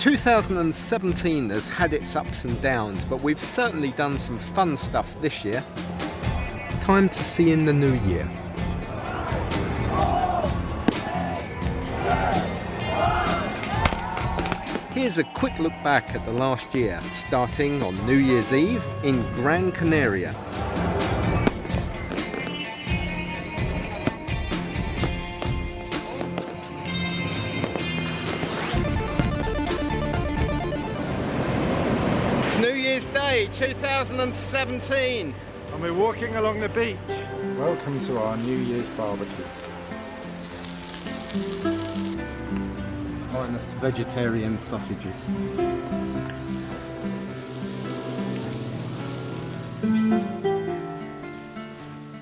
2017 has had its ups and downs, but we've certainly done some fun stuff this year. Time to see in the new year. Here's a quick look back at the last year, starting on New Year's Eve in Gran, Canaria. New Year's Day 2017 and we're walking along the beach. Welcome to our New Year's barbecue. Finest vegetarian sausages.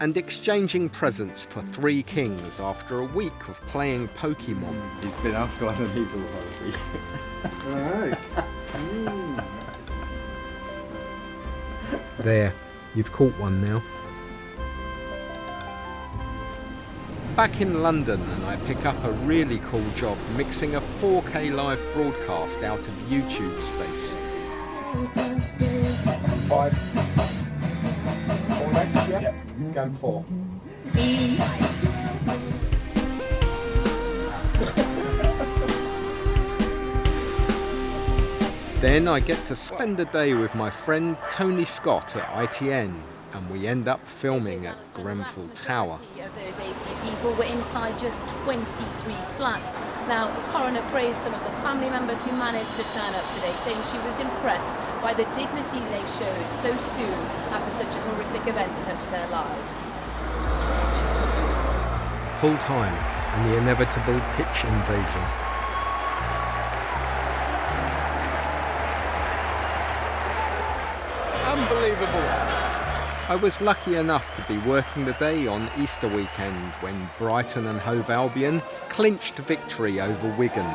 And exchanging presents for three kings after a week of playing Pokemon. He's been up one and he's all hungry. Alright. There, you've caught one now. Back in London, and I pick up a really cool job mixing a 4K live broadcast out of YouTube space. 5. 4 next, yeah? Yep. Going 4. Then I get to spend a day with my friend Tony Scott at ITN, and we end up filming at Grenfell Tower. Of those 80 people were inside just 23 flats. Now, the coroner praised some of the family members who managed to turn up today, saying she was impressed by the dignity they showed so soon after such a horrific event touched their lives. Full time and the inevitable pitch invasion. Unbelievable. I was lucky enough to be working the day on Easter weekend when Brighton and Hove Albion clinched victory over Wigan,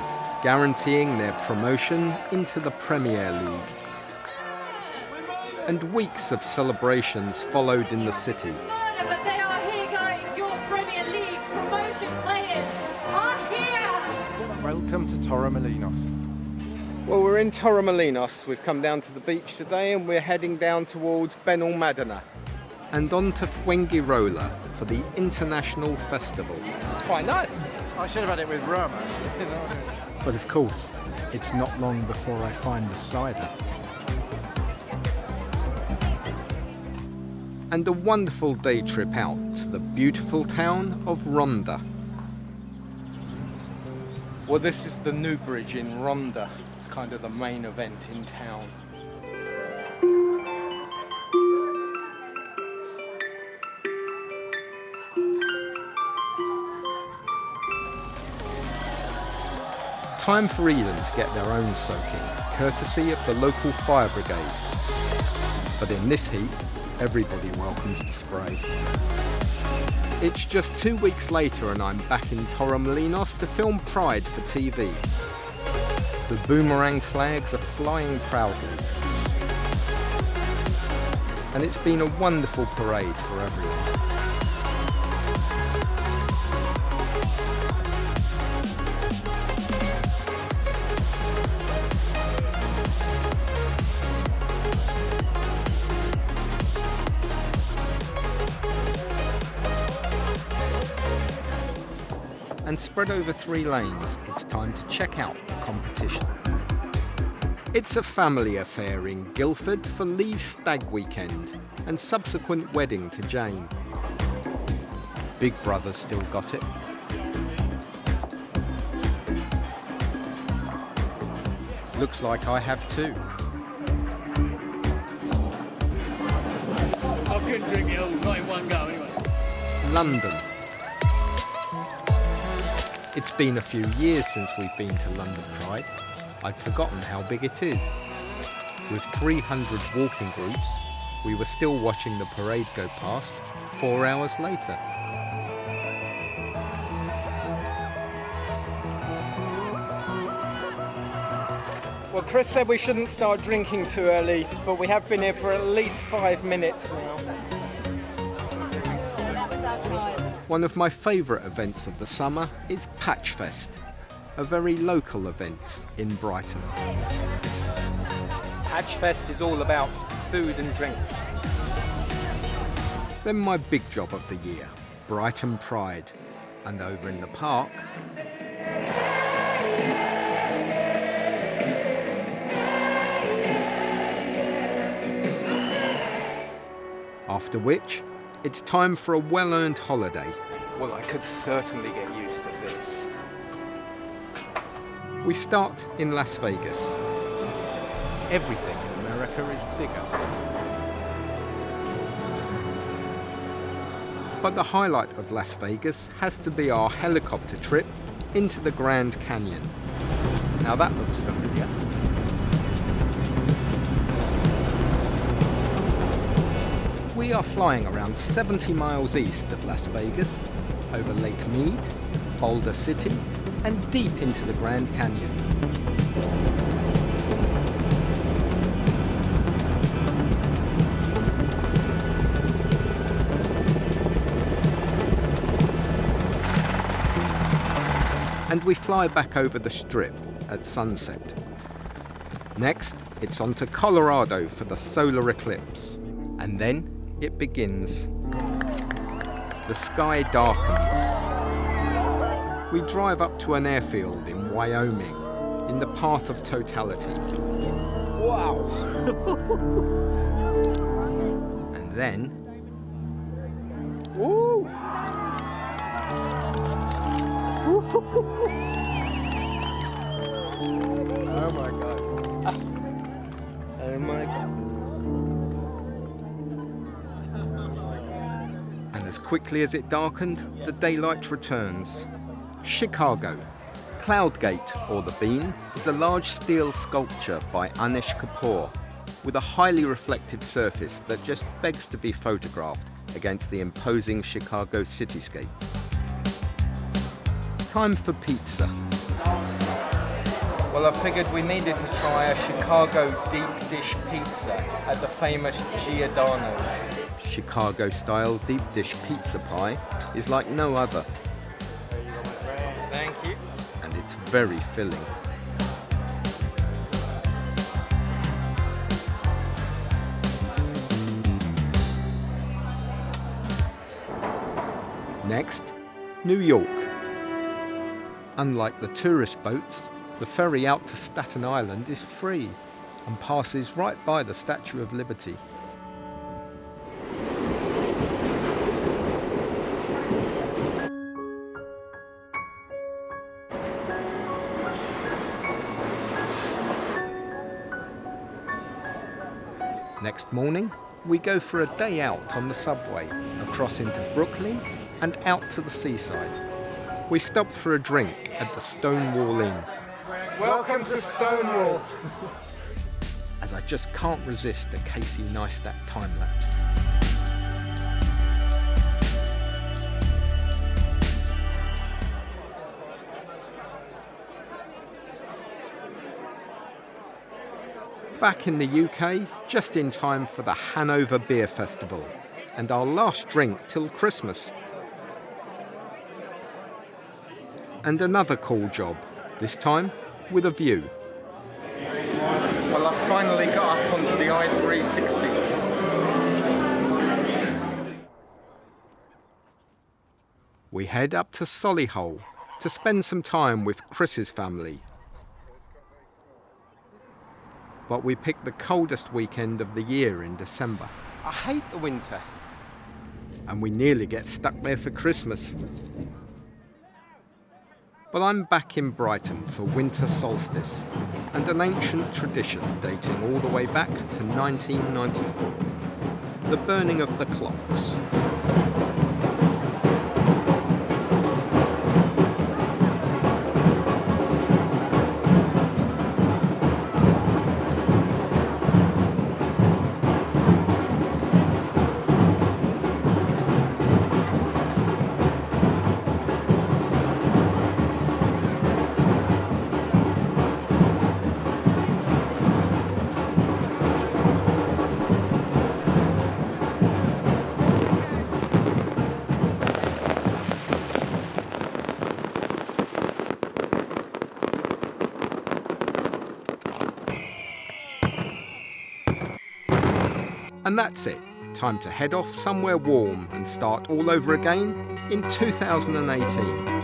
guaranteeing their promotion into the Premier League. And weeks of celebrations followed in the city. But they are here, guys. Your Premier League promotion players are here. Welcome to Torremolinos. Well, we're in Torremolinos. We've come down to the beach today and we're heading down towards Benalmadena and on to Fuengirola for the International Festival. It's quite nice. I should have had it with rum, actually. But of course, it's not long before I find the cider. And a wonderful day trip out to the beautiful town of Ronda. Well, this is the new bridge in Ronda. It's kind of the main event in town. Time for Eden to get their own soaking, courtesy of the local fire brigade. But in this heat, everybody welcomes the spray. It's just 2 weeks later and I'm back in Torremolinos to film Pride for TV. The boomerang flags are flying proudly. And it's been a wonderful parade for everyone. And spread over 3 lanes, it's time to check out the competition. It's a family affair in Guildford for Lee's stag weekend and subsequent wedding to Jane. Big brother's still got it. Looks like I have too. I couldn't drink it all, not in one go anyway. London. It's been a few years since we've been to London Pride. I'd forgotten how big it is. With 300 walking groups, we were still watching the parade go past 4 hours later. Well, Chris said we shouldn't start drinking too early, but we have been here for at least 5 minutes now. One of my favourite events of the summer is Patchfest. a very local event in Brighton. Hatchfest is all about food and drink. Then my big job of the year, Brighton Pride. And over in the park, after which, it's time for a well-earned holiday. Well, I could certainly get used to this. We start in Las Vegas. Everything in America is bigger. But the highlight of Las Vegas has to be our helicopter trip into the Grand Canyon. Now that looks familiar. We are flying around 70 miles east of Las Vegas, over Lake Mead, Boulder City, and deep into the Grand Canyon. And we fly back over the Strip at sunset. Next, it's on to Colorado for the solar eclipse. And then it begins. The sky darkens. We drive up to an airfield in Wyoming, in the path of totality. Wow! And then... Woo! Oh my god. Oh my god. And as quickly as it darkened, the daylight returns. Chicago. Cloudgate, or the Bean, is a large steel sculpture by Anish Kapoor, with a highly reflective surface that just begs to be photographed against the imposing Chicago cityscape. Time for pizza. Well, I figured we needed to try a Chicago deep dish pizza at the famous Giordano's. Chicago-style deep dish pizza pie is like no other, Thank you. and it's very filling. Next, New York. Unlike the tourist boats, the ferry out to Staten Island is free and passes right by the Statue of Liberty. Next morning, we go for a day out on the subway, across into Brooklyn and out to the seaside. We stop for a drink at the Stonewall Inn, Welcome to Stonewall. as I just can't resist a Casey Neistat time-lapse. Back in the UK, just in time for the Hanover Beer Festival, and our last drink till Christmas. And another cool job, this time with a view. Well, I finally got up onto the I-360. We head up to Solihull to spend some time with Chris's family. But we picked the coldest weekend of the year in December, I hate the winter. and we nearly get stuck there for Christmas. But I'm back in Brighton for winter solstice, and an ancient tradition dating all the way back to 1994, the burning of the clocks. And that's it. Time to head off somewhere warm and start all over again in 2018.